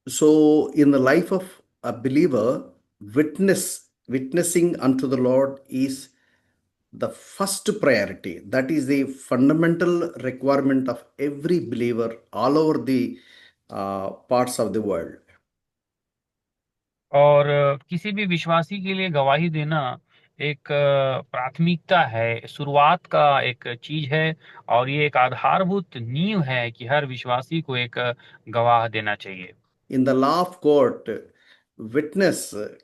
So, in the life of a believer, witnessing unto the Lord is the first priority. That is the fundamental requirement of every believer all over the parts of the world. और किसी भी विश्वासी के लिए गवाही देना एक प्राथमिकता है, शुरुआत का एक चीज है। और ये एक आधारभूत नींव है कि हर विश्वासी को एक गवाह देना चाहिए। In the law of court, witness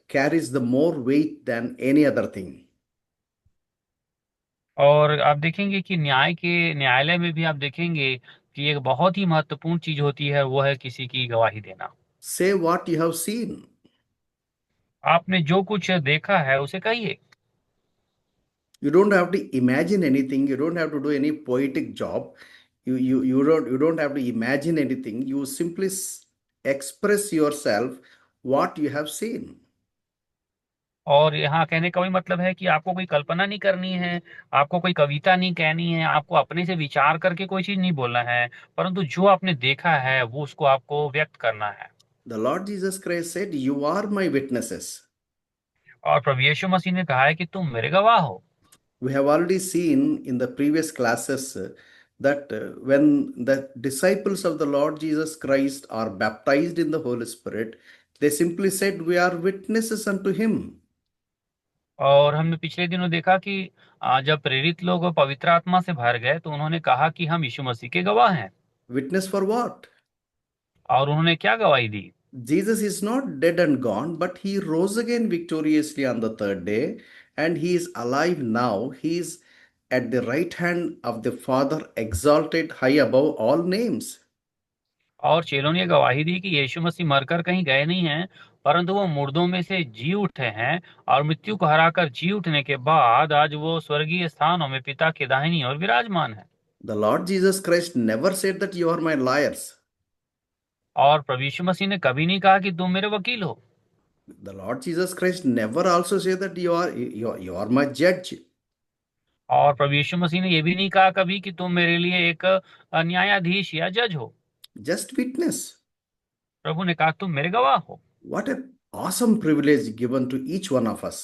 carries the more weight than any other thing. और आप देखेंगे कि न्यायालय में भी आप देखेंगे कि एक बहुत ही महत्वपूर्ण चीज होती है, वो है किसी की गवाही देना। Say what you have seen. आपने जो कुछ देखा है उसे कहिए। You don't have to imagine anything. You don't have to do any poetic job. You don't have to imagine anything. You simply express yourself what you have seen. और यहाँ कहने का वही मतलब है कि आपको कोई कल्पना नहीं करनी है, आपको कोई कविता नहीं कहनी है, आपको अपने से विचार करके कोई चीज नहीं बोलना है, परंतु जो आपने देखा है वो उसको आपको व्यक्त करना है। The Lord Jesus Christ said, "You are my witnesses." और प्रभु यीशु मसीह ने कहा है कि तुम मेरे गवाह हो। We have already seen in the previous classes that when the disciples of the Lord Jesus Christ are baptized in the Holy Spirit, they simply said, "We are witnesses unto him." और हमने पिछले दिनों देखा कि जब प्रेरित लोग पवित्र आत्मा से भर गए तो उन्होंने कहा कि हम यीशु मसीह के गवाह हैं। Witness for what? और उन्होंने क्या गवाही दी? Jesus is not dead and gone, but he rose again victoriously on the third day, and he is alive now. He is at the right hand of the Father, exalted high above all names. और चेलों ने गवाही दी कि यीशु मसीह मरकर कहीं गए नहीं हैं, परंतु वो मुर्दों में से जी उठे हैं। और मृत्यु को हराकर जी उठने के बाद आज वो स्वर्गीय स्थानों में पिता के दाहिनी ओर विराजमान है। The Lord Jesus Christ never said that you are my liars. और प्रभु यीशु मसीह ने कभी नहीं कहा कि तुम मेरे वकील हो। The Lord Jesus Christ never also said that you are my judge. और प्रभु यीशु मसीह ने यह भी नहीं कहा कभी कि तुम मेरे लिए एक न्यायाधीश या जज हो। Just witness. प्रभु ने कहा तुम मेरे गवाह हो। What a awesome privilege given to each one of us.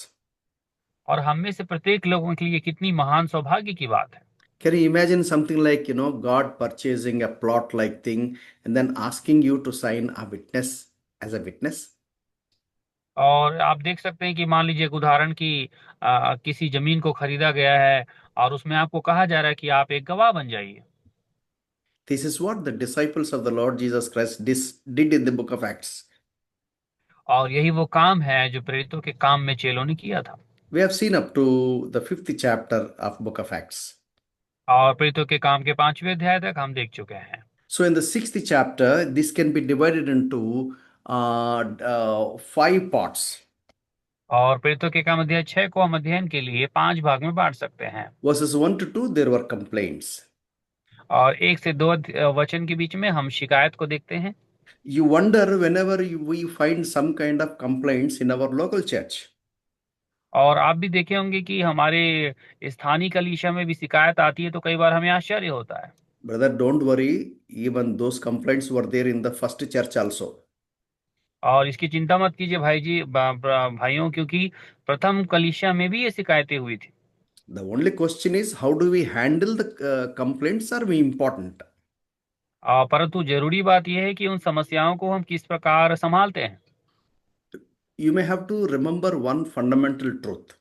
और हम में से प्रत्येक लोगों के लिए कितनी महान सौभाग्य की बात है। Can you imagine something like, God purchasing a plot like thing and then asking you to sign a witness as a witness? और आप देख सकते हैं कि मान लीजिए एक उदाहरण की किसी जमीन को खरीदा गया है और उसमें आपको कहा जा रहा है कि आप एक गवाह बन जाइए। This is what the disciples of the Lord Jesus Christ did in the book of Acts. और यही वो काम है जो प्रेरितों के काम में चेलों ने किया था। We have seen up to the fifth chapter of book of Acts. और प्रेरितों के काम के 5वें अध्याय तक हम देख चुके हैं। So in the sixth chapter, this can be divided into five parts. और प्रेरितों के काम अध्याय 6 को हम अध्ययन के लिए 5 भाग में बांट सकते हैं। Verses 1 to 2, there were complaints. और 1 से 2 वचन के बीच में हम शिकायत को देखते हैं। You wonder whenever we find some kind of complaints in our local church. और आप भी देखे होंगे कि हमारे स्थानीय कलीसिया में भी शिकायत आती है तो कई बार हमें आश्चर्य होता है। Brother, don't worry. Even those complaints were there in the first church also. और इसकी चिंता मत कीजिए भाई जी, भाइयों, क्योंकि प्रथम कलीसिया में भी ये शिकायतें हुई थी। The only question is, how do we handle the complaints are very important. परंतु जरूरी बात यह है कि उन समस्याओं को हम किस प्रकार संभालते हैं। You may have to remember one fundamental truth.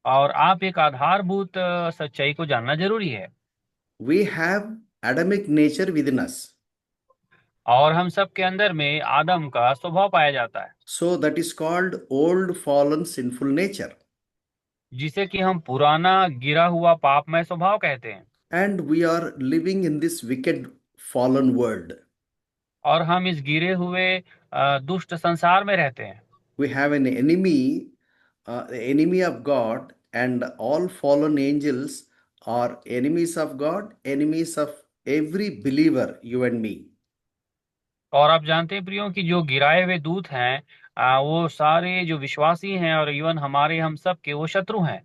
और आप एक आधारभूत सच्चाई को जानना जरूरी है। We have Adamic nature within us. और हम सब के अंदर में आदम का स्वभाव पाया जाता है, So that is called old fallen sinful nature. जिसे कि हम पुराना गिरा हुआ पापमय स्वभाव कहते हैं। And we are living in this wicked fallen world. और हम इस गिरे हुए दुष्ट संसार में रहते हैं। We have an enemy, the enemy of God, and all fallen angels are enemies of God, enemies of every believer, you and me. और आप जानते हैं प्रियो कि जो गिराए हुए दूत हैं, वो सारे जो विश्वासी हैं और इवन हमारे हम सब के वो शत्रु हैं।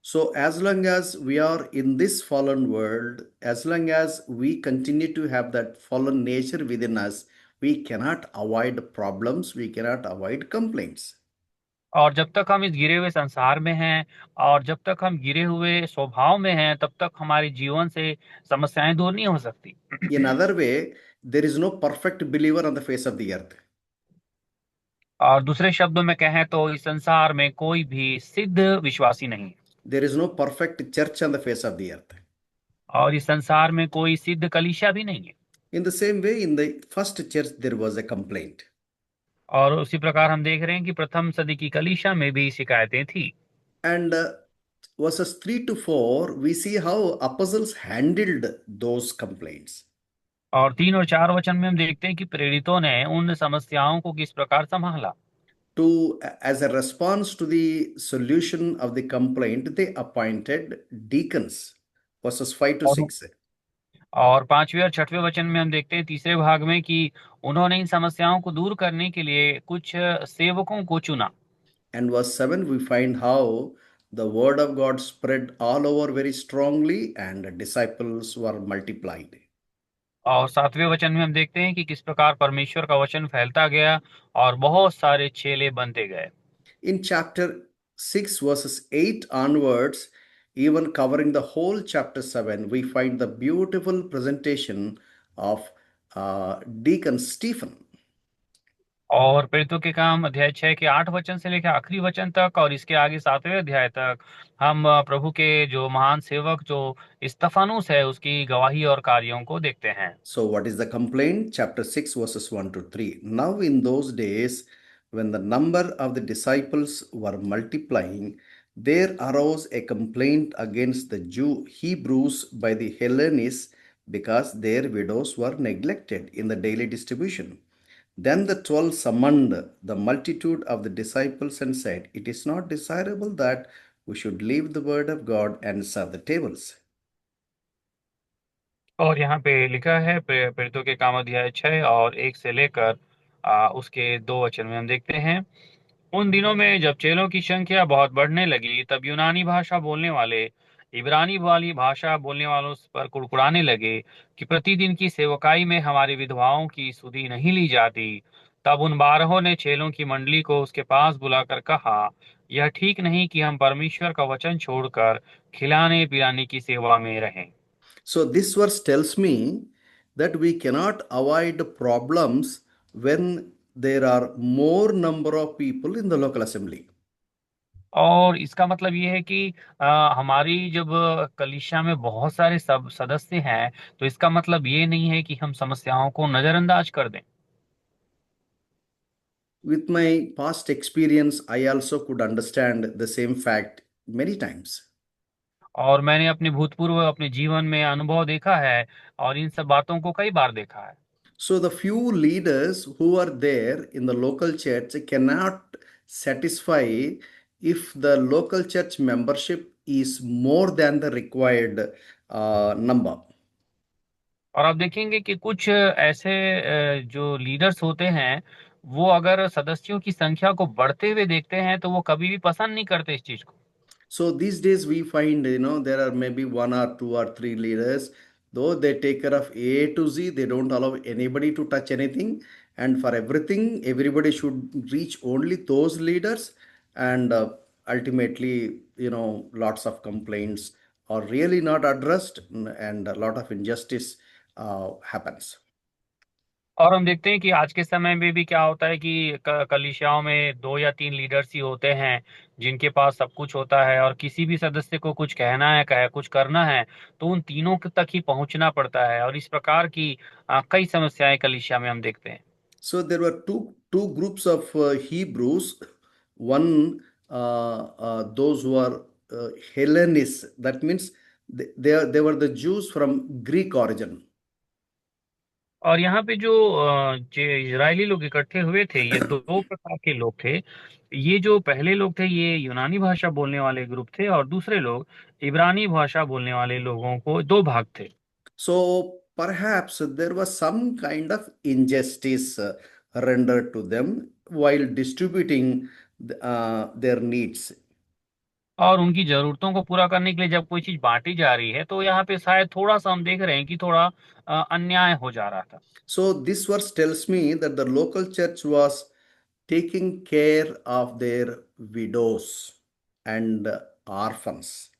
So, as long as we are in this fallen world, as long as we continue to have that fallen nature within us, We cannot avoid problems, we cannot avoid complaints. और जब तक हम इस गिरे हुए संसार में हैं और जब तक हम गिरे हुए स्वभाव में हैं, तब तक हमारे जीवन से समस्याएं दूर नहीं हो सकती। In other way, there is no perfect believer on the face of the earth. और दूसरे शब्दों में कहें तो इस संसार में कोई भी सिद्ध विश्वासी नहीं, There is no perfect church on the face of the earth. और इस संसार में कोई सिद्ध कलीसिया भी नहीं है। In the same way, in the first church, there was a complaint. और उसी प्रकार हम देख रहे हैं कि प्रथम सदी की कलीसिया में भी शिकायतें थी। And verses 3 to 4, we see how apostles handled those complaints. और 3 और 4 वचन में हम देखते हैं कि प्रेरितों ने उन समस्याओं को किस प्रकार संभाला। As a response to the solution of the complaint, they appointed deacons. Verses 5 to और 6. और 5वें और 6वें वचन में हम देखते हैं तीसरे भाग में कि उन्होंने इन समस्याओं को दूर करने के लिए कुछ सेवकों को चुना। And verse 7, we find how the word of God spread all over very strongly and disciples were multiplied. और 7वें वचन में हम देखते हैं कि किस प्रकार परमेश्वर का वचन फैलता गया और बहुत सारे चेले बनते गए। In chapter 6, verses 8 onwards, even covering the whole chapter 7, we find the beautiful presentation of Deacon Stephen. और प्रेरितों के काम अध्याय 6 के 8 वचन से लेकर आखिरी वचन तक और इसके आगे 7वें अध्याय तक हम प्रभु के जो महान सेवक जो इस्तफानुस है उसकी गवाही और कार्यों को देखते हैं। So, what is the complaint? Chapter 6, verses 1 to 3. Now, in those days, when the number of the disciples were multiplying, there arose a complaint against the Jew Hebrews by the Hellenists because their widows were neglected in the daily distribution. Then the 12 summoned the multitude of the disciples and said, it is not desirable that we should leave the word of God and serve the tables. और यहाँ पे लिखा है प्रेरितों के काम अध्याय 6 और 1 से लेकर उसके 2 वचन में हम देखते हैं। उन दिनों में जब चेलों की संख्या बहुत बढ़ने लगी, तब यूनानी भाषा बोलने वाले इब्रानी वाली भाषा बोलने वालों पर कुड़कुड़ाने लगे कि प्रतिदिन की सेवकाई में हमारी विधवाओं की सुधि नहीं ली जाती। तब उन 12 ने चेलों की मंडली को उसके पास बुलाकर कहा, यह ठीक नहीं कि हम परमेश्वर का वचन छोड़कर खिलाने पिलाने की सेवा में रहें। So, this verse tells me that we cannot avoid problems when there are more number of people in the local assembly. और इसका मतलब ये है कि हमारी जब कलीसिया में बहुत सारे सब सदस्य हैं, तो इसका मतलब ये नहीं है कि हम समस्याओं को नजरअंदाज कर दें। With my past experience, I also could understand the same fact many times. और मैंने अपने भूतपूर्व अपने जीवन में अनुभव देखा है और इन सब बातों को कई बार देखा है। So, the few leaders who are there in the local church cannot satisfy if the local church membership is more than the required number. और आप देखेंगे कि कुछ ऐसे जो लीडर्स होते हैं, वो अगर सदस्यों की संख्या को बढ़ते हुए देखते हैं तो वो कभी भी पसंद नहीं करते इस चीज को। So these days we find, there are maybe one or two or three leaders, though they take care of A to Z, they don't allow anybody to touch anything. And for everything, everybody should reach only those leaders. And ultimately, lots of complaints are really not addressed and a lot of injustice happens. और हम देखते हैं कि आज के समय में भी क्या होता है कि कलीसियाओं में 2 या 3 लीडर्स ही होते हैं जिनके पास सब कुछ होता है, और किसी भी सदस्य को कुछ कहना है, कुछ करना है, तो उन तीनों तक ही पहुंचना पड़ता है। और इस प्रकार की कई समस्याएं कलीसिया में हम देखते हैं। So there were two groups of Hebrews. One, those who are Hellenists. That means they were the Jews from Greek origin. और यहाँ पे जो इजरायली लोग इकट्ठे हुए थे, ये 2 प्रकार के लोग थे। ये जो पहले लोग थे ये यूनानी भाषा बोलने वाले ग्रुप थे, और दूसरे लोग इब्रानी भाषा बोलने वाले लोगों को 2 भाग थे। So perhaps there was some kind of injustice rendered to them while distributing their needs. और उनकी जरूरतों को पूरा करने के लिए जब कोई चीज बांटी जा रही है, तो यहाँ पे शायद थोड़ा सा हम देख रहे हैं कि थोड़ा अन्याय हो जा रहा था। So this verse tells me that the local church was taking care of their widows and orphans.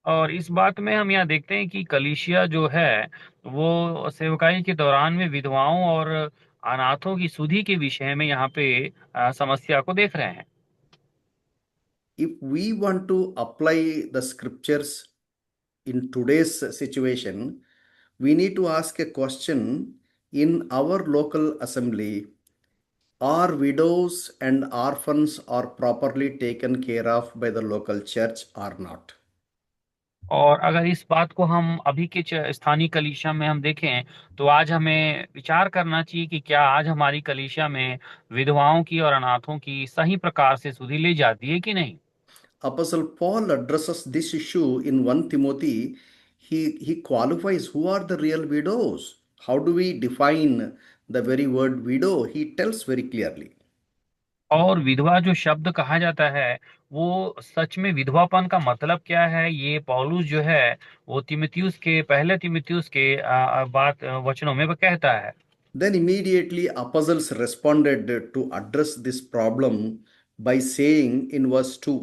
और इस बात में हम यहाँ देखते हैं कि कलीसिया जो है वो सेवकाई के दौरान में विधवाओं और अनाथों की सुधि के विषय में यहाँ पे समस्या को देख रहे हैं। If we want to apply the scriptures in today's situation, we need to ask a question in our local assembly. Are widows and orphans are properly taken care of by the local church or not? और अगर इस बात को हम अभी के स्थानीय कलीसिया में हम देखें, तो आज हमें विचार करना चाहिए कि क्या आज हमारी कलीसिया में विधवाओं की और अनाथों की सही प्रकार से सुधि ली जाती है कि नहीं। Apostle Paul addresses this issue in 1 Timothy. He qualifies who are the real widows. How do we define the very word widow? He tells very clearly. और विधवा जो शब्द कहा जाता है, वो सच में विधवापन का मतलब क्या है, ये पौलुस जो है वो तिमुथियुस के पहले तिमुथियुस के बात वचनों में वो कहता है। Then immediately apostles responded to address this problem by saying in verse 2,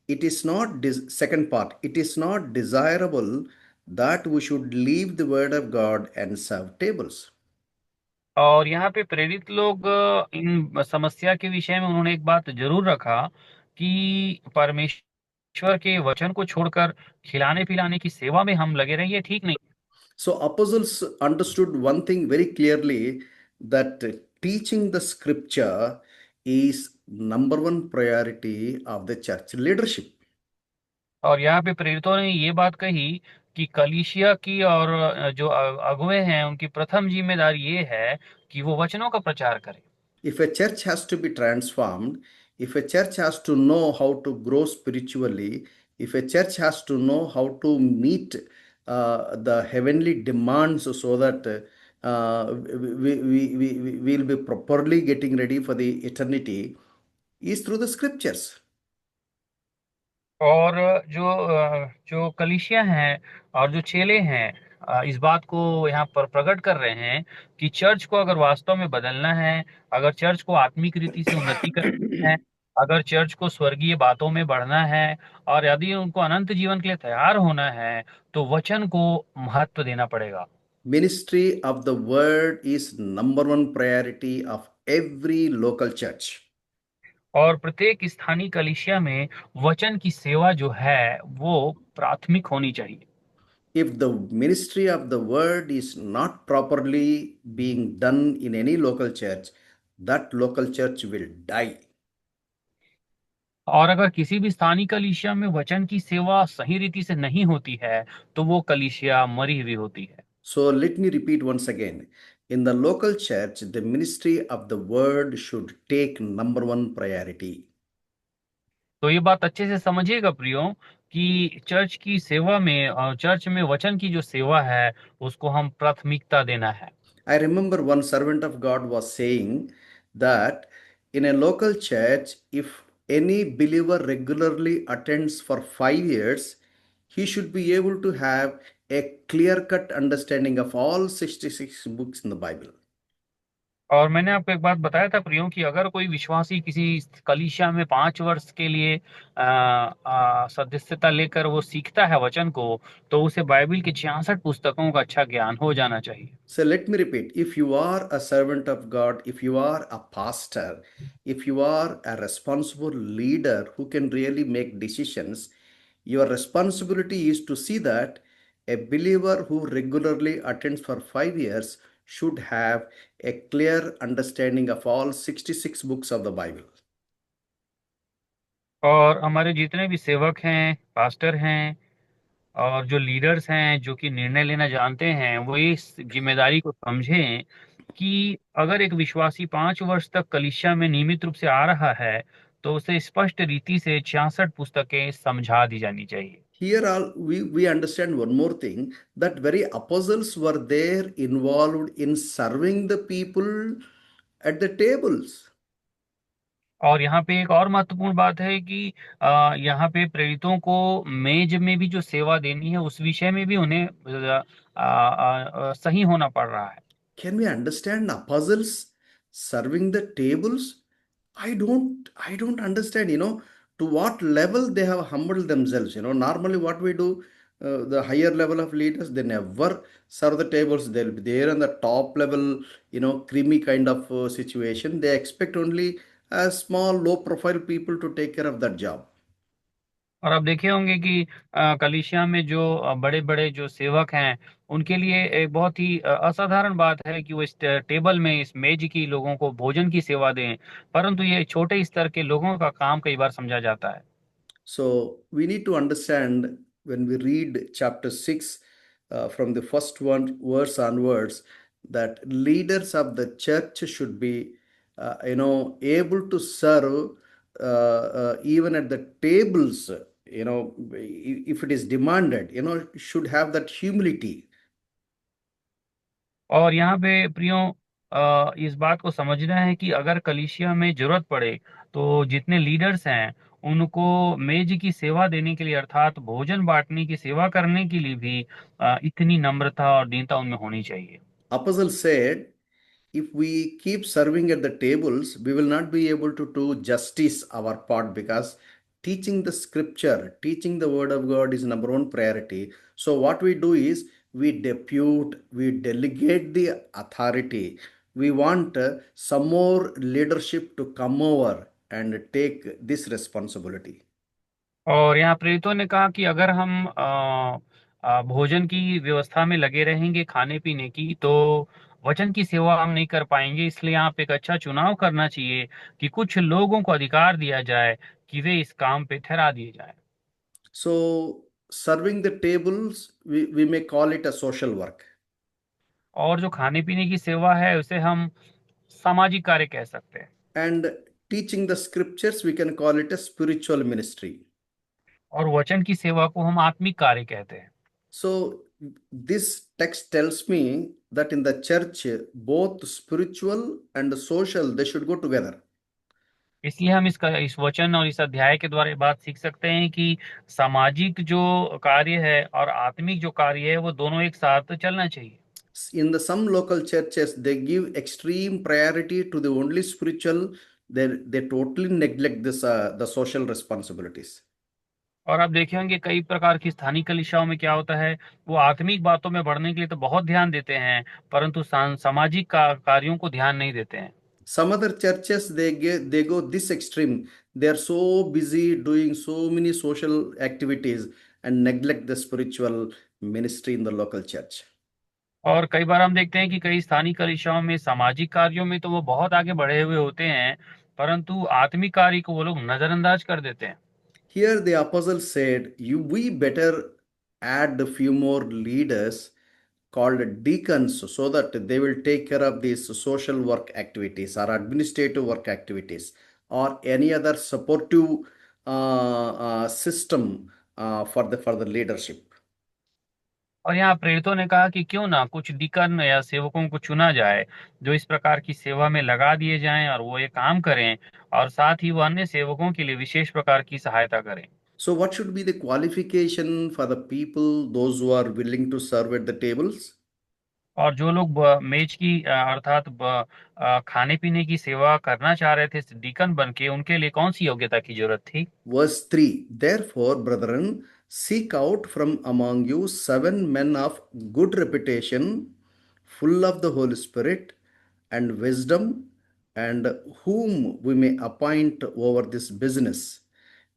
it is not second part, it is not desirable that we should leave the word of God and serve tables. और यहाँ पे प्रेरित लोग इन समस्या के विषय में उन्होंने एक बात जरूर रखा कि परमेश्वर के वचन को छोड़कर खिलाने पिलाने की सेवा में हम लगे रहें, ये ठीक नहीं। So apostles understood one thing very clearly, that teaching the scripture is number one priority of the church leadership. और यहाँ पे प्रेरितों ने ये बात कही कि कलीसिया की और जो अगुवे हैं उनकी प्रथम जिम्मेदारी ये है कि वो वचनों का प्रचार करें। If a church has to be transformed, if a church has to know how to grow spiritually, if a church has to know how to meet the heavenly demands so that we will be properly getting ready for the eternity, is through the scriptures. और जो कलीसिया हैं और जो चेले हैं इस बात को यहाँ पर प्रकट कर रहे हैं कि चर्च को अगर वास्तव में बदलना है, अगर चर्च को आत्मिक रीति से उन्नति करनी है, अगर चर्च को स्वर्गीय बातों में बढ़ना है, और यदि उनको अनंत जीवन के लिए तैयार होना है, तो वचन को महत्व देना पड़ेगा। Ministry of the word is number one priority of every local church. और प्रत्येक स्थानीय कलीसिया में वचन की सेवा जो है वो प्राथमिक होनी चाहिए। If the ministry of the word is not properly being done in any local church, that local church will die. और अगर किसी भी स्थानीय कलीसिया में वचन की सेवा सही रीति से नहीं होती है, तो वो कलीसिया मरी हुई होती है। So let me repeat once again. In the local church, the ministry of the word should take number one priority. तो ये बात अच्छे से समझिएगा प्रियो कि चर्च की सेवा में और चर्च में वचन की जो सेवा है उसको हम प्राथमिकता देना है। I remember one servant of God was saying that in a local church, if any believer regularly attends for 5 years, he should be able to have a clear cut understanding of all 66 books in the Bible. और मैंने आपको एक बात बताया था प्रियो कि अगर कोई विश्वासी किसी कलीसिया में 5 वर्ष के लिए सदस्यता लेकर वो सीखता है वचन को, तो उसे बाइबल की 66 पुस्तकों का अच्छा ज्ञान हो जाना चाहिए। So let me repeat, if you are a servant of God, if you are a pastor, if you are a responsible leader who can really make decisions, your responsibility is to see that a believer who regularly attends for 5 years should have a clear understanding of all 66 books of the Bible. और हमारे जितने भी सेवक हैं, pastor हैं और जो leaders हैं जो कि निर्णय लेना जानते हैं, वो इस जिम्मेदारी को समझें कि अगर एक विश्वासी 5 वर्ष तक कलीसिया में नियमित रूप से आ रहा है, तो उसे स्पष्ट रीति से 66 पुस्तकें समझा दी जानी चाहिए। Here all we understand one more thing, that very apostles were there involved in serving the people at the tables. और यहाँ पे एक और महत्वपूर्ण बात है कि यहाँ पे प्रेरितों को मेज में भी जो सेवा देनी है उस विषय में भी उन्हें सही होना पड़ रहा है। Can we understand apostles serving the tables? I don't understand, to what level they have humbled themselves. Normally what we do, the higher level of leaders, they never serve the tables. They'll be there on the top level, creamy kind of situation. They expect only small, low profile people to take care of that job. और आप देखे होंगे कि कलीसिया में जो बड़े बड़े जो सेवक हैं उनके लिए एक बहुत ही असाधारण बात है कि वो इस टेबल में, इस मेज की लोगों को भोजन की सेवा दें, परंतु ये छोटे स्तर के लोगों का काम कई बार समझा जाता है। So we need to understand when we read chapter 6 from the first one verse onwards that leaders of the church should be able to serve even at the tables, if it is demanded, should have that humility. और यहाँ पे प्रियो इस बात को समझना है कि अगर कलीसिया में जरूरत पड़े तो जितने लीडर्स हैं उनको मेज की सेवा देने के लिए, अर्थात भोजन बांटने की सेवा करने के लिए भी इतनी नम्रता और दीनता उनमें होनी चाहिए। Apostle said, if we keep serving at the tables, we will not be able to do justice our part, because teaching the scripture, teaching the word of God is number one priority. So what we do is we delegate the authority. We want some more leadership to come over and take this responsibility. और यहाँ प्रेरितों ने कहा कि अगर हम भोजन की व्यवस्था में लगे रहेंगे, खाने पीने की, तो वचन की सेवा हम नहीं कर पाएंगे। इसलिए यहाँ पे एक अच्छा चुनाव करना चाहिए कि कुछ लोगों को अधिकार दिया जाए कि वे इस काम पे ठहरा दिए जाए। So serving the tables, we may call it a social work. और जो खाने पीने की सेवा है उसे हम सामाजिक कार्य कह सकते हैं। And teaching the scriptures, we can call it a spiritual ministry. और वचन की सेवा को हम आत्मिक कार्य कहते हैं। So this text tells me that in the church, both spiritual and social, they should go together. इसलिए हम इस वचन और इस अध्याय के द्वारा ये बात सीख सकते हैं कि सामाजिक जो कार्य है और आत्मिक जो कार्य है वो दोनों एक साथ चलना चाहिए। In the some local churches, they give extreme priority to the only spiritual. They totally neglect this the social responsibilities. और आप देखे होंगे कई प्रकार की स्थानीय कलीसियाओं में क्या होता है, वो आत्मिक बातों में बढ़ने के लिए तो बहुत ध्यान देते हैं, परंतु सामाजिक कार्यों को ध्यान नहीं देते हैं। Some other churches, they go this extreme. They are so busy doing so many social activities and neglect the spiritual ministry in the local church. और कई बार हम देखते हैं कि कई स्थानीय कलीसियाओं में सामाजिक कार्यों में तो वो बहुत आगे बढ़े हुए होते हैं, परंतु आत्मिक कार्य को वो लोग नजरअंदाज कर देते हैं। Here the apostle said, we better add a few more leaders called deacons so that they will take care of these social work activities or administrative work activities or any other supportive system for the leadership. और यहाँ प्रेरितों ने कहा कि क्यों ना कुछ deacon या सेवकों को चुना जाए जो इस प्रकार की सेवा में लगा दिए जाएं और वो ये काम करें, और साथ ही वो अन्य सेवकों के लिए विशेष प्रकार की सहायता करें। So, what should be the qualification for the people, those who are willing to serve at the tables? और जो लोग मेज की अर्थात खाने पीने की सेवा करना चाह रहे थे डिकन बन के, उनके लिए कौन सी योग्यता की जरूरत थी? Verse 3, therefore, brethren, seek out from among you 7 men of good reputation, full of the Holy Spirit and wisdom, and whom we may appoint over this business.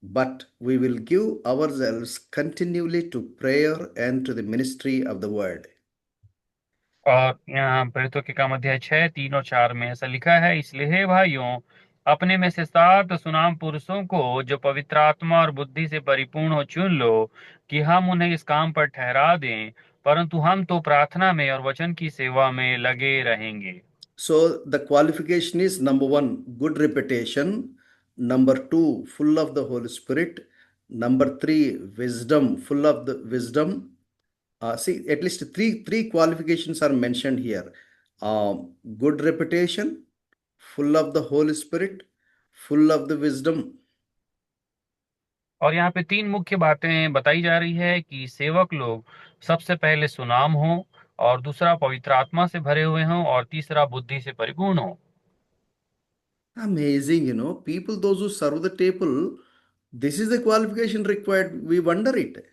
But we will give ourselves continually to prayer and to the ministry of the word. और यहाँ प्रेरितों के काम अध्याय 6, 3 और 4 में ऐसा लिखा है, इसलिए हे भाइयों, अपने में से 7 सुनाम पुरुषों को जो पवित्र आत्मा और बुद्धि से परिपूर्ण हो चुन लो कि हम उन्हें इस काम पर ठहरा दें, परंतु हम तो प्रार्थना में और वचन की सेवा में लगे रहेंगे। So the qualification is number one, good reputation. Number two, full of the Holy Spirit. Number three, wisdom, full of the wisdom. See, at least three qualifications are mentioned here. Good reputation, full of the Holy Spirit, full of the wisdom. और यहाँ पे तीन मुख्य बातें बताई जा रही है कि सेवक लोग सबसे पहले सुनाम हो, और दूसरा पवित्र आत्मा से भरे हुए हों, और तीसरा बुद्धि से परिपूर्ण हो। Amazing, people, those who serve the table, this is the qualification required. We wonder it.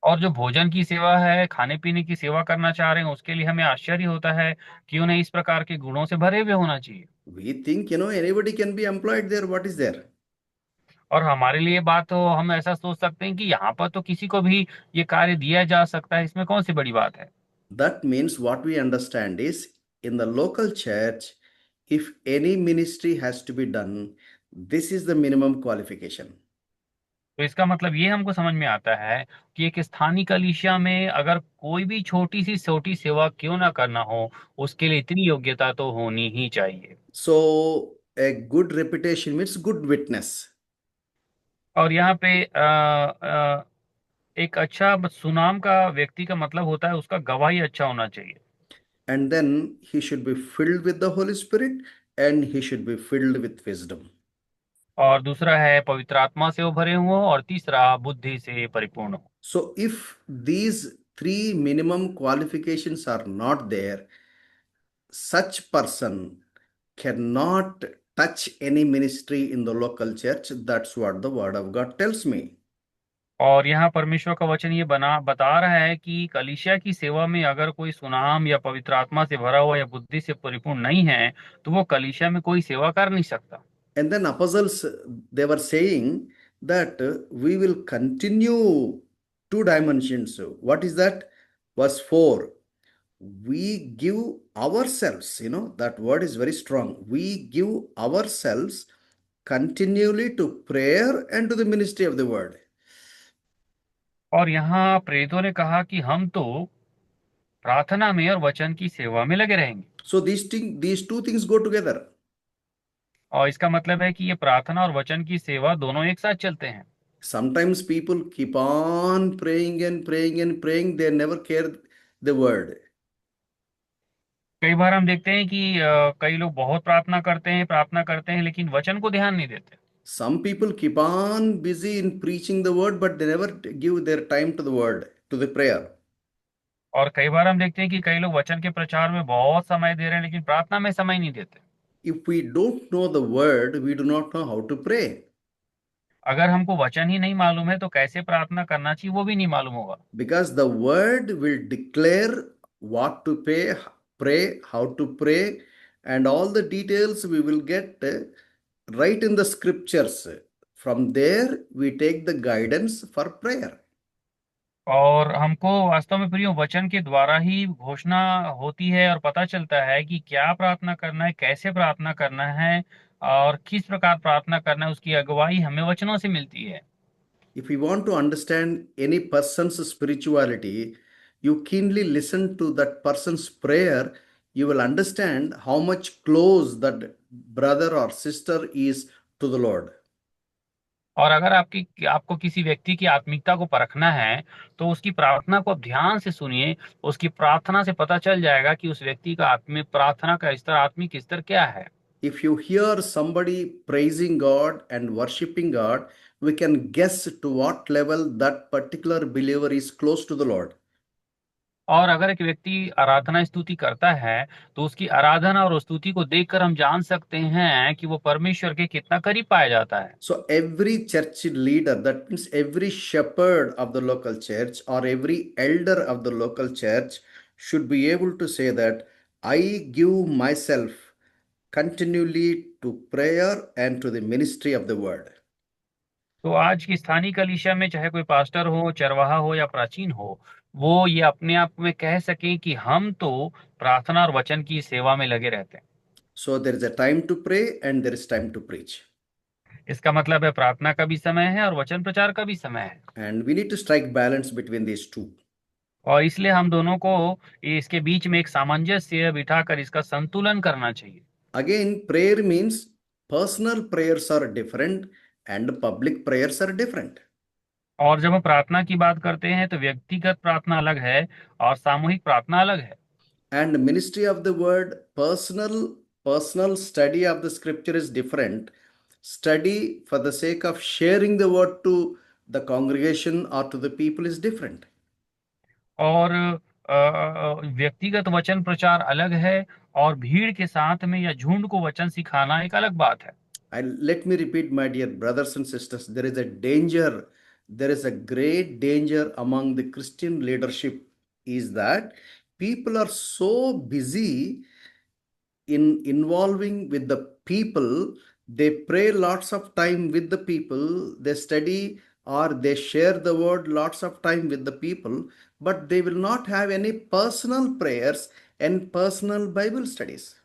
और जो भोजन की सेवा है, खाने पीने की सेवा करना चाह रहे हैं, उसके लिए हमें आश्चर्य होता है कि उन्हें इस प्रकार के गुणों से भरे हुए होना चाहिए। We think, anybody can be employed there. What is there? और हमारे लिए बात हो, हम ऐसा सोच सकते हैं कि यहाँ पर तो किसी को भी ये कार्य दिया जा सकता है, इसमें कौन सी बड़ी बात है। That means what we understand is in the local church, if any ministry has to be done, this is the minimum qualification. तो इसका मतलब ये हमको समझ में आता है कि एक स्थानीय कलीसिया में अगर कोई भी छोटी सी छोटी सेवा क्यों ना करना हो, उसके लिए इतनी योग्यता तो होनी ही चाहिए। So, a good reputation means good witness. और यहाँ पे एक अच्छा सुनाम का व्यक्ति का मतलब होता है उसका गवाही अच्छा होना चाहिए। And then he should be filled with the Holy Spirit and he should be filled with wisdom. और दूसरा है पवित्र आत्मा से वो भरे हुए, और तीसरा बुद्धि से परिपूर्ण हो। So, if these three minimum qualifications are not there, such person cannot touch any ministry in the local church. That's what the word of God tells me. और यहाँ परमेश्वर का वचन ये बता रहा है कि कलीसिया की सेवा में अगर कोई सुनाम या पवित्र आत्मा से भरा हुआ या बुद्धि से परिपूर्ण नहीं है, तो वो कलीसिया में कोई सेवा कर नहीं सकता। And then apostles, they were saying that we will continue two dimensions. What is that? Verse 4. We give ourselves, that word is very strong. We give ourselves continually to prayer and to the ministry of the word. और यहाँ प्रेरितों ने कहा कि हम तो प्रार्थना में और वचन की सेवा में लगे रहेंगे। So these two things go together. और इसका मतलब है कि ये प्रार्थना और वचन की सेवा दोनों एक साथ चलते हैं। Sometimes people keep on praying and praying and praying, they never care the word. कई बार हम देखते हैं कि कई लोग बहुत प्रार्थना करते हैं लेकिन वचन को ध्यान नहीं देते। Some people keep on busy in preaching the word, but they never give their time to the word, to the prayer. और कई बार हम देखते हैं कि कई लोग वचन के प्रचार में बहुत समय दे रहे हैं लेकिन प्रार्थना में समय नहीं देते। If we don't know the word, we do not know how to pray. अगर हमको वचन ही नहीं मालूम है तो कैसे प्रार्थना करना चाहिए वो भी नहीं मालूम होगा। Because the word will declare what to pray, how to pray, and all the details we will get right in the scriptures. From there, we take the guidance for prayer. और हमको वास्तव में प्रियो वचन के द्वारा ही घोषणा होती है और पता चलता है कि क्या प्रार्थना करना है, कैसे प्रार्थना करना है, और किस प्रकार प्रार्थना करना है, उसकी अगुवाई हमें वचनों से मिलती है। If you want to understand any person's spirituality, you keenly listen to that person's prayer, you will understand how much close that brother or sister is to the Lord. और अगर आपको किसी व्यक्ति की आत्मिकता को परखना है तो उसकी प्रार्थना को आप ध्यान से सुनिए। उसकी प्रार्थना से पता चल जाएगा कि उस व्यक्ति का आत्मिक प्रार्थना का स्तर, आत्मिक स्तर क्या है। If you hear somebody praising God and worshiping God, we can guess to what level that particular believer is close to the Lord. और अगर एक व्यक्ति आराधना स्तुति करता है तो उसकी आराधना और स्तुति को देखकर हम जान सकते हैं कि वो परमेश्वर के कितना करीब पाया जाता है। So every church leader, that means every shepherd of the local church or every elder of the local church should be able to say that I give myself continually to prayer and to the ministry of the word. तो आज की स्थानीय कलीसिया में चाहे कोई pastor हो, चरवाहा हो या प्राचीन हो, वो ये अपने आप में कह सकें कि हम तो प्रार्थना और वचन की सेवा में लगे रहते हैं। So there is a time to pray and there is time to preach. इसका मतलब है प्रार्थना का भी समय है और वचन प्रचार का भी समय है। And we need to strike balance between these two. और इसलिए हम दोनों को इसके बीच में एक सामंजस्य बिठाकर इसका संतुलन करना चाहिए। Again, prayer means personal prayers are different and public prayers are different. और जब हम प्रार्थना की बात करते हैं तो व्यक्तिगत प्रार्थना अलग है और सामूहिक प्रार्थना अलग है। And ministry of the word, personal Personal study of the scripture is different. Study for the sake of sharing the word to the congregation or to the people is different. और व्यक्तिगत वचन प्रचार अलग है, और भीड़ के साथ में या झुंड को वचन सिखाना एक अलग बात है। And let me repeat, my dear brothers and sisters, there is a danger, there is a great danger among the Christian leadership is that people are so busy in involving with the people. They pray lots of time with the people, they study or they share the word lots of time with the people, but they will not have any personal prayers and personal Bible studies.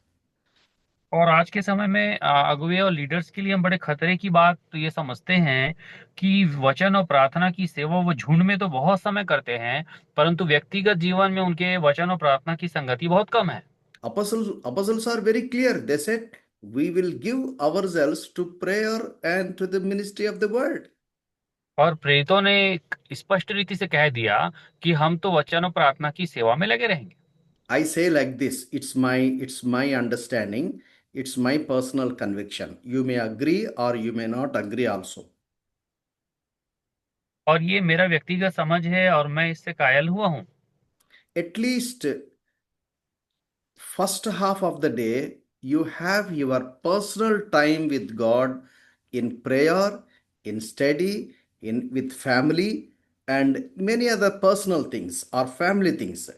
और आज के समय में अगुवे और leaders के लिए हम बड़े खतरे की बात तो ये समझते हैं कि वचन और प्रार्थना की सेवा वो झुंड में तो बहुत समय करते हैं, परंतु व्यक्तिगत जीवन में उनके वचन और प्रार्थना की संगति बहुत कम है। Apostles are very clear. They said, we will give ourselves to prayer and to the ministry of the word. और प्रेरितों ने स्पष्ट रीति से कह दिया कि हम तो वचन और प्रार्थना की सेवा में लगे रहेंगे। I say like this, it's my understanding, it's my personal conviction. You may agree or you may not agree also. और ये मेरा व्यक्तिगत समझ है और मैं इससे कायल हुआ हूँ। At least first half of the day, you have your personal time with God in prayer, in study, in with family, and many other personal things or family things.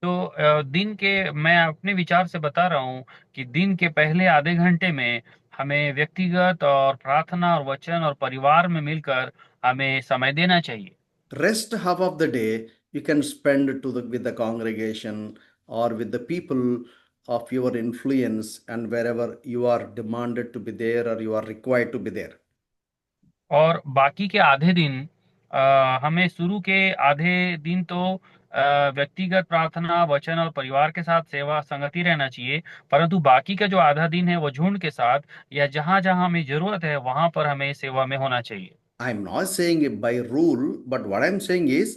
तो दिन के मैं अपने विचार से बता रहा हूँ कि दिन के पहले आधे घंटे में हमें व्यक्तिगत और प्रार्थना और वचन और परिवार में मिलकर हमें समय देना चाहिए। Rest half of the day you can spend with the congregation or with the people of your influence and wherever you are demanded to be there or you are required to be there. और बाकी के आधे दिन हमें शुरू के आधे दिन तो व्यक्तिगत प्रार्थना वचन और परिवार के साथ सेवा संगति रहना चाहिए, परंतु बाकी का जो आधा दिन है वो झुंड के साथ या जहां जहां हमें जरूरत है वहां पर हमें सेवा में होना चाहिए। I'm not saying it by rule, but what I'm saying is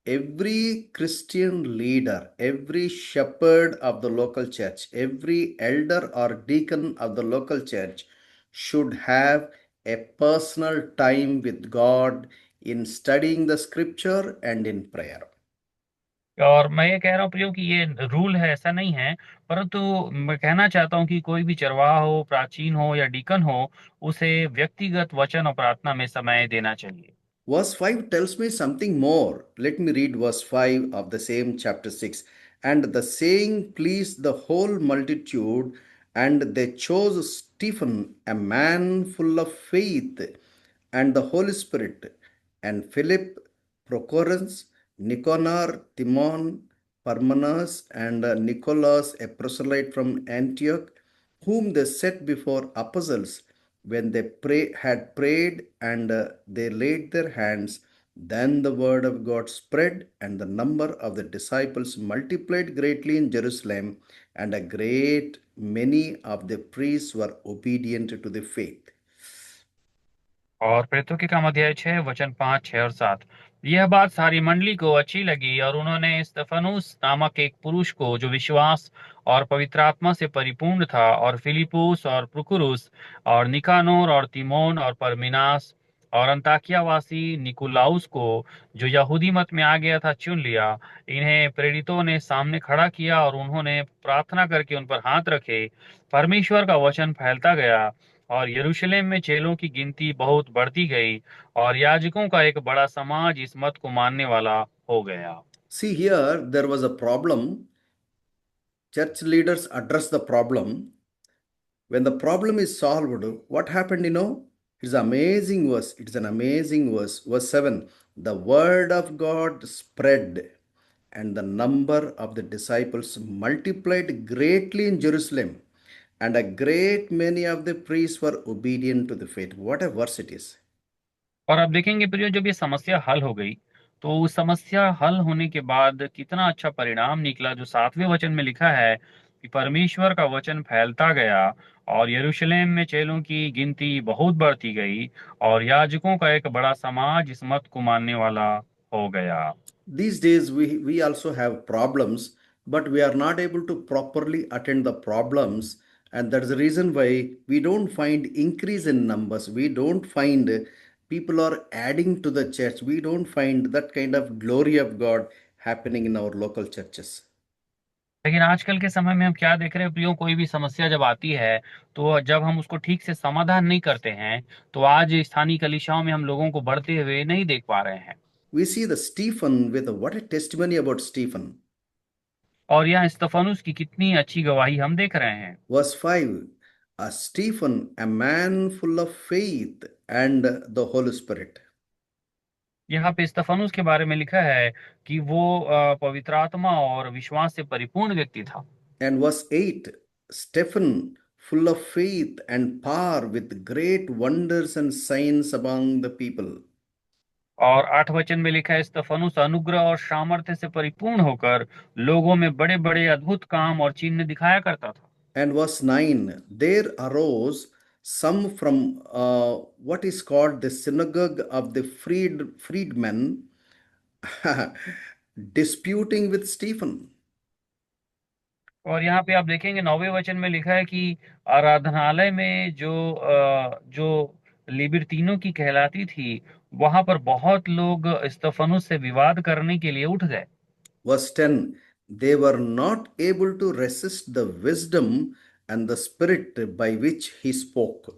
every Christian leader, every shepherd of the local church, every elder or deacon of the local church should have a personal time with God in studying the scripture and in prayer. और मैं ये कह रहा हूँ प्रियो कि ये rule है ऐसा नहीं है, परंतु मैं कहना चाहता हूँ कि कोई भी चरवाहा हो, प्राचीन हो या डीकन हो, उसे व्यक्तिगत वचन और प्रार्थना में समय देना चाहिए। Verse 5 tells me something more. Let me read verse 5 of the same chapter 6. And the saying pleased the whole multitude, and they chose Stephen, a man full of faith and the Holy Spirit, and Philip, Prochorus, Nicanor, Timon, Parmenas, and Nicholas, a proselyte from Antioch, whom they set before apostles. When they had prayed and they laid their hands, then the word of God spread, and the number of the disciples multiplied greatly in Jerusalem, and a great many of the priests were obedient to the faith. और प्रेरितों के काम अध्याय 6 वचन 5, 6 और 7। यह बात सारी मंडली को अच्छी लगी और उन्होंने स्तेफनुस नामक एक पुरुष को जो विश्वास और पवित्र आत्मा से परिपूर्ण था, और फिलिपुस और प्रुकुरुस और निकानोर और तिमोन और परमिनास और अंताकियावासी निकुलाउस को जो यहूदी मत में आ गया था चुन लिया। इन्हें प्रेरितों ने सामने खड़ा किया और उन्होंने प्रार्थना करके उन पर हाथ रखे। परमेश्वर का वचन फैलता गया और यरूशलेम में चेलों की गिनती बहुत बढ़ती गई, और याजकों का एक बड़ा समाज इस मत को मानने वाला हो गया। See, here there was a problem. Church leaders address the problem. When the problem is solved, what happened? It's amazing verse. It's an amazing verse. Verse 7. The word of God spread, and the number of the disciples multiplied greatly in Jerusalem, and a great many of the priests were obedient to the faith. What a verse it is. और अब देखेंगे प्रियो, जब ये समस्या हल हो गई तो उस समस्या हल होने के बाद कितना अच्छा परिणाम निकला, जो 7वें वचन में लिखा है कि परमेश्वर का वचन फैलता गया और यरूशलेम में चेलों की गिनती बहुत बढ़ती गई, और याजकों का एक बड़ा समाज इस मत को मानने वाला हो गया। These days we also have problems but we are not able to properly attend the problems, and that's the reason why we don't find increase in numbers. We don't find people are adding to the church. We don't find that kind of glory of God happening in our local churches. लेकिन आजकल के समय में हम क्या देख रहे हैं प्रियो, कोई भी समस्या जब आती है तो जब हम उसको ठीक से समाधान नहीं करते हैं तो आज स्थानीय कलीसियाओं में हम लोगों को बढ़ते हुए नहीं देख पा रहे हैं। We see the Stephen with what a testimony about Stephen. और यहाँ स्तिफनुस की कितनी अच्छी गवाही हम देख रहे हैं। Verse 5, a Stephen, a man full of faith and the Holy Spirit. यहाँ पे स्तिफनुस के बारे में लिखा है कि वो पवित्र आत्मा और विश्वास से परिपूर्ण व्यक्ति था। And verse 8, Stephen, full of faith and power with great wonders and signs among the people. और 8 वचन में लिखा है, स्तिफनुस अनुग्रह और सामर्थ्य से परिपूर्ण होकर लोगों में बड़े बड़े अद्भुत काम और चिन्ह दिखाया करता था। And verse 9, there arose some from what is called the synagogue of the freedmen disputing with Stephen. और यहाँ पे आप देखेंगे 9वें वचन में लिखा है कि आराधनालय में जो लिबर्तीनों की कहलाती थी, वहां पर बहुत लोग स्तिफनुस से विवाद करने के लिए उठ गए। Verse 10, they were not able to resist the wisdom and the spirit by which he spoke.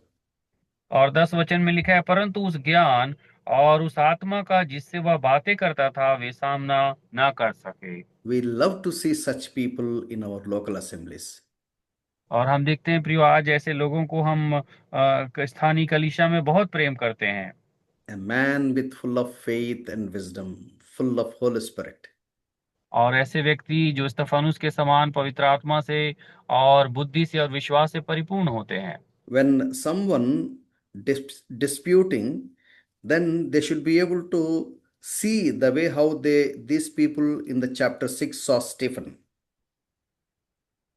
और 10 वचन में लिखा है, परंतु उस ज्ञान और उस आत्मा का जिससे वह बातें करता था वे सामना ना कर सके। We love to see such people in our local assemblies. और हम देखते हैं प्रियो, आज ऐसे लोगों को हम स्थानीय कलीसिया में बहुत प्रेम करते हैं। A man with full of faith and wisdom, full of Holy Spirit. और ऐसे व्यक्ति जो स्तिफनुस के समान पवित्र आत्मा से और बुद्धि से और विश्वास से परिपूर्ण होते हैं। When someone disputing, then they should be able to see the way how these people in the chapter 6 saw Stephen.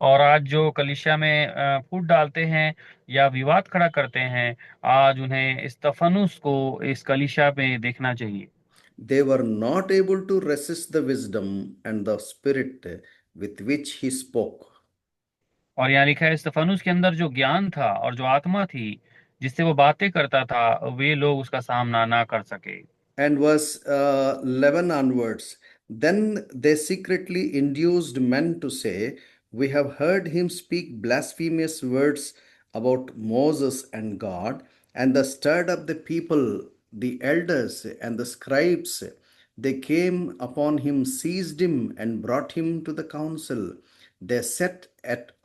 और आज जो कलीसिया में फूट डालते हैं या विवाद खड़ा करते हैं, आज उन्हें स्तिफनुस को इस कलीसिया में देखना चाहिए। They were not able to resist the wisdom and the spirit with which he spoke. और यहाँ लिखा है, स्तिफनुस के अंदर जो ज्ञान था और जो आत्मा थी जिससे वो बातें करता था, वे लोग उसका सामना ना कर सके। And verse 11 onwards, then they secretly induced men to say, we have heard him speak blasphemous words about Moses and God, and they stirred up the people, the elders and the scribes. They came upon him, seized him, and brought him to the council. They set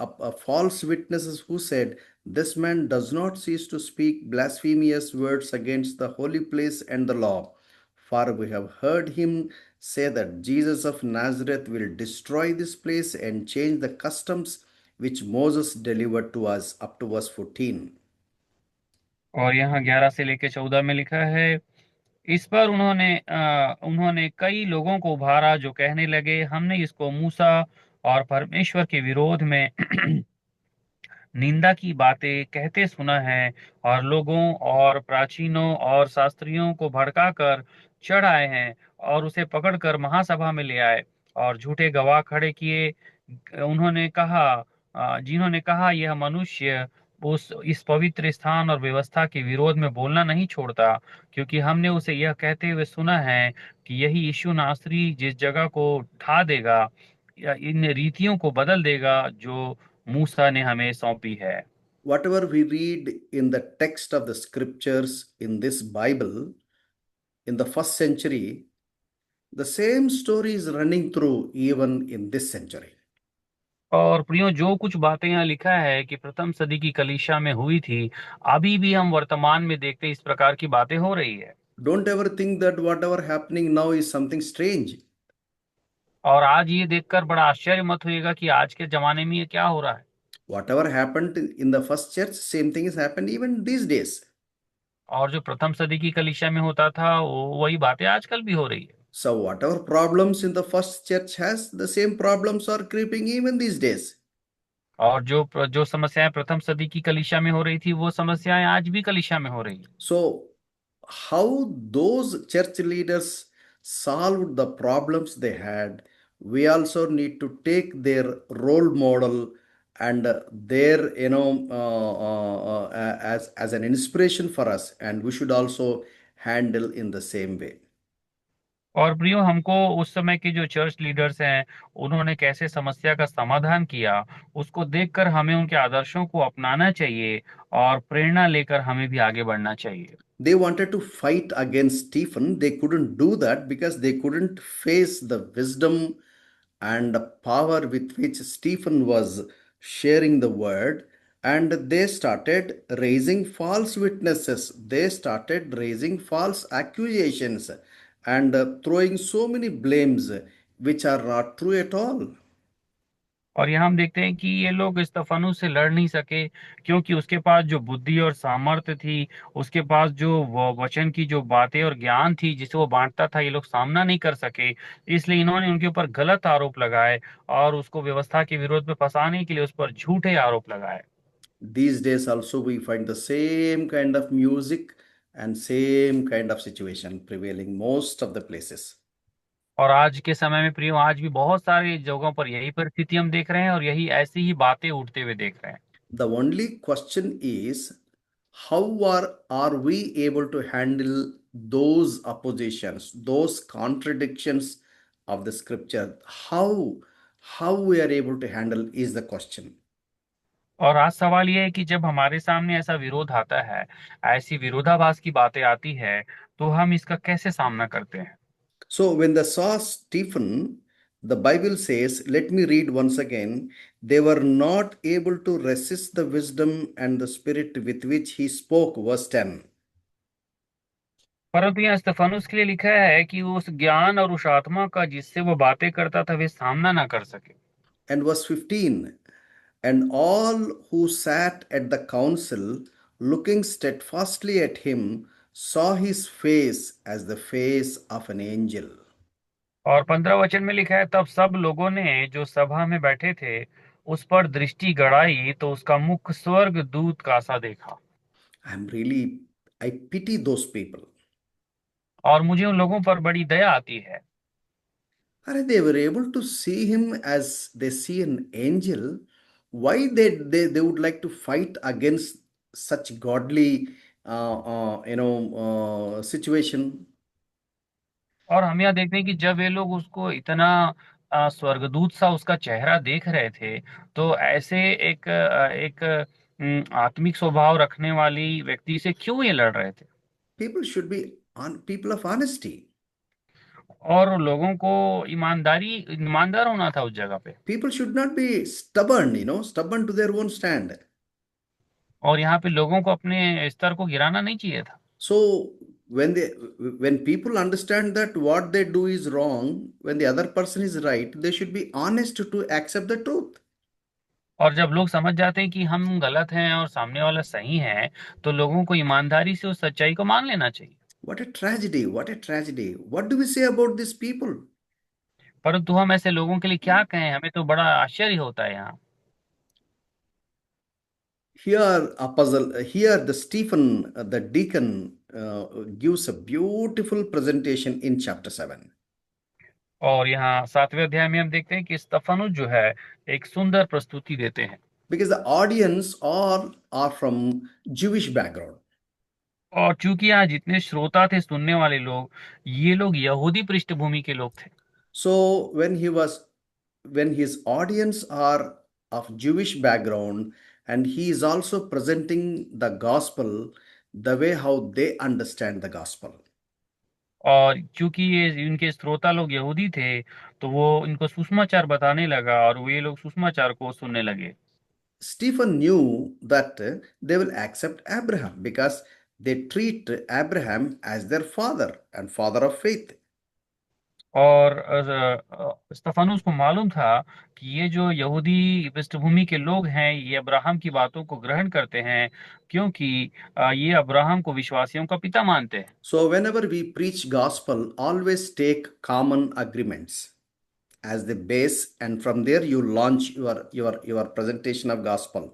up false witnesses who said, this man does not cease to speak blasphemous words against the holy place and the law. For we have heard him say that Jesus of Nazareth will destroy this place and change the customs which Moses delivered to us, up to verse 14. और यहाँ 11 से लेकर 14 में लिखा है, इस पर उन्होंने कई लोगों को उभारा जो कहने लगे, हमने इसको मूसा और परमेश्वर के विरोध में निंदा की बातें कहते सुना है, और लोगों और प्राचीनों और शास्त्रियों को भड़काकर चढ़ आए हैं और उसे पकड़कर महासभा में ले आए और झूठे गवाह खड़े किए। जिन्होंने कहा यह मनुष्य उस इस पवित्र स्थान और व्यवस्था के विरोध में बोलना नहीं छोड़ता, क्योंकि हमने उसे यह कहते हुए सुना है कि यही यीशु नासरी जिस जगह को ढा देगा या इन रीतियों को बदल देगा जो मूसा ने हमें सौंपी है। Whatever we read in the text of the scriptures in this Bible, in the first century, the same story is running through even in this century. और प्रियो, जो कुछ बातें यहाँ लिखा है कि प्रथम सदी की कलीसिया में हुई थी, अभी भी हम वर्तमान में देखते इस प्रकार की बातें हो रही है। Don't ever think that whatever happening now is something strange. और आज ये देखकर बड़ा आश्चर्य मत होइएगा कि आज के जमाने में ये क्या हो रहा है। Whatever happened in the first church, same thing has happened even these days. और जो प्रथम सदी की कलीसिया में होता था वही बातें आजकल भी हो रही है। So whatever problems in the first church has, the same problems are creeping even these days. और जो समस्याएं प्रथम सदी की कलीसिया में हो रही थी, वो समस्याएं आज भी कलीसिया में हो रही है। So how those church leaders solved the problems they had, we also need to take their role model and their, as an inspiration for us, and we should also handle in the same way. और प्रियो, हमको उस समय के जो church leaders हैं, उन्होंने कैसे समस्या का समाधान किया, उसको देखकर हमें उनके आदर्शों को अपनाना चाहिए और प्रेरणा लेकर हमें भी आगे बढ़ना चाहिए। They wanted to fight against Stephen. They couldn't do that because they couldn't face the wisdom and the power with which Stephen was sharing the word. And they started raising false witnesses. They started raising false accusations and throwing so many blames which are not true at all. और यहाँ हम देखते हैं कि ये लोग स्तेफानुस से लड़ नहीं सके, क्योंकि उसके पास जो बुद्धि और सामर्थ्य थी, उसके पास जो वचन की जो बातें और ज्ञान थी जिसे वो बांटता था, ये लोग सामना नहीं कर सके। इसलिए इन्होंने उनके ऊपर गलत आरोप लगाए और उसको व्यवस्था के विरोध में फंसाने के लिए उस पर झूठे आरोप लगाए। These days also we find the same kind of music and same kind of situation prevailing most of the places. और आज के समय में प्रियो, आज भी बहुत सारी जगहों पर यही परिस्थिति हम देख रहे हैं और यही ऐसी ही बातें उठते हुए देख रहे हैं। The only question is how are we able to handle those oppositions, those contradictions of the scripture? How we are able to handle is the question. और आज सवाल ये है कि जब हमारे सामने ऐसा विरोध आता है, ऐसी विरोधाभास की बातें आती है, तो हम इसका कैसे सामना करते हैं। So when they saw Stephen, the Bible says, let me read once again, they were not able to resist the wisdom and the spirit with which he spoke, verse 10. परंतु यहाँ स्तेफानुस के लिए लिखा है कि वो उस ज्ञान और उस आत्मा का जिससे वो बातें करता था, वे सामना ना कर सके। And verse 15, and all who sat at the council, looking steadfastly at him, saw his face as the face of an angel. और 15 वचन में लिखा है, तब सब लोगों ने जो सभा में बैठे थे उस पर दृष्टि गड़ाई तो उसका मुख स्वर्ग दूत का सा देखा। I pity those people. और मुझे उन लोगों पर बड़ी दया आती है। They were able to see him as they see an angel. Why they would like to fight against such godly, situation? और हम यहाँ देखते हैं कि जब ये लोग उसको इतना स्वर्गदूत सा उसका चेहरा देख रहे थे, तो ऐसे एक आत्मिक स्वभाव रखने वाली व्यक्ति से क्यों ये लड़ रहे थे। People should be on people of honesty. और लोगों को ईमानदार होना था उस जगह पे। People should not be stubborn, stubborn to their own stand. और यहाँ पे लोगों को अपने स्तर को गिराना नहीं चाहिए था। So when people understand that what they do is wrong, when the other person is right, they should be honest to accept the truth. और जब लोग समझ जाते हैं कि हम गलत हैं और सामने वाला सही है, तो लोगों को ईमानदारी से उस सच्चाई को मान लेना चाहिए। What a tragedy! What a tragedy! What do we say about these people? परंतु हम ऐसे लोगों के लिए क्या कहें, हमें तो बड़ा आश्चर्य होता है यहाँ। Here the Stephen, the deacon, gives a beautiful presentation in chapter 7. और यहाँ 7वें अध्याय में हम देखते हैं कि स्तेफानुस जो है एक सुंदर प्रस्तुति देते हैं। Because the audience all are from Jewish background. और चूंकि यहाँ जितने श्रोता थे, सुनने वाले लोग, ये लोग यहूदी पृष्ठभूमि के लोग थे। So when his audience are of Jewish background, and he is also presenting the gospel the way how they understand the gospel. और चूंकि ये इनके श्रोता लोग यहूदी थे, तो वो इनको सुसमाचार बताने लगा और वे लोग सुसमाचार को सुनने लगे। Stephen knew that they will accept Abraham because they treat Abraham as their father and father of faith. और स्तेफानुस को मालूम था कि ये जो यहूदी पृष्ठभूमि के लोग हैं, ये अब्राहम की बातों को ग्रहण करते हैं, क्योंकि ये अब्राहम को विश्वासियों का पिता मानते हैं। So whenever we preach gospel, always take common agreements as the base, and from there you launch your presentation of gospel.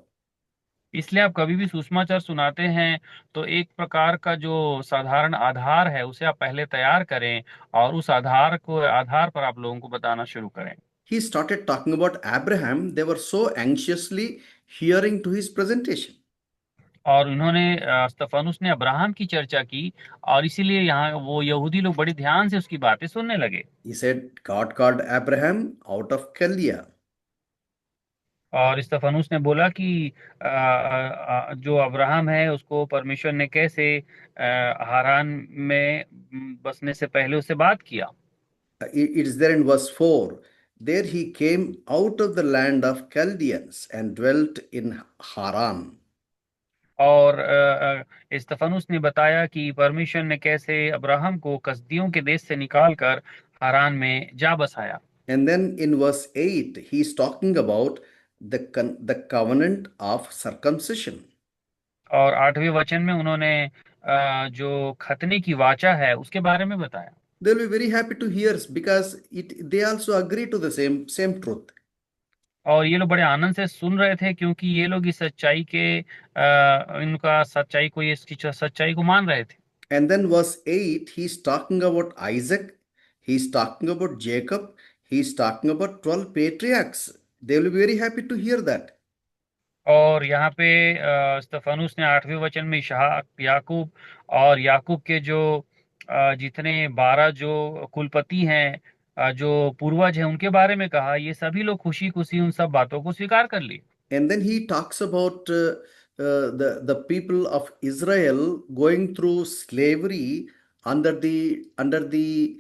इसलिए आप कभी भी सुषमाचार सुनाते हैं तो एक प्रकार का जो साधारण आधार है उसे आप पहले तैयार करें, और उस आधार पर आप लोगों को बताना शुरू करें। He started talking about Abraham. They were so anxiously hearing to his presentation. और उन्होंने स्तेफानुस ने अब्राहम की चर्चा की, और इसीलिए यहाँ वो यहूदी लोग बड़े ध्यान से उसकी बातें सुनने लगे। He said, God called Abraham out of Chaldea. और स्तेफानुस ने बोला कि जो अब्राहम है उसको परमेश्वर ने कैसे हारान में बसने से पहले उससे बात किया। It is there in verse 4. There he came out of the land of Chaldeans and dwelt in Haran. और स्तेफानुस ने बताया कि परमेश्वर ने कैसे अब्राहम को कसदियों के देश से निकालकर हारान में जा बसाया। And then in verse 8, he is talking about the covenant of circumcision. और 8वें वचन में उन्होंने जो खतने की वाचा है उसके बारे में बताया। They'll be very happy to hear because they also agree to the same truth. और ये लोग बड़े आनंद से सुन रहे थे, क्योंकि ये लोग इस सच्चाई के इनका सच्चाई को, ये इसकी सच्चाई को मान रहे थे। And then verse 8, he's talking about Isaac, he's talking about Jacob, he's talking about 12 patriarchs. They will be very happy to hear that. और यहाँ पे स्तेफानुस ने 8वें वचन में इसहाक, याकूब और याकूब के जो जितने 12 जो कुलपति हैं, जो पूर्वज हैं, उनके बारे में कहा। ये सभी लोग खुशी खुशी उन सब बातों को स्वीकार कर लिए। And then he talks about the people of Israel going through slavery under the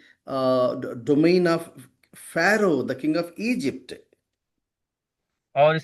domain of Pharaoh, the king of Egypt. और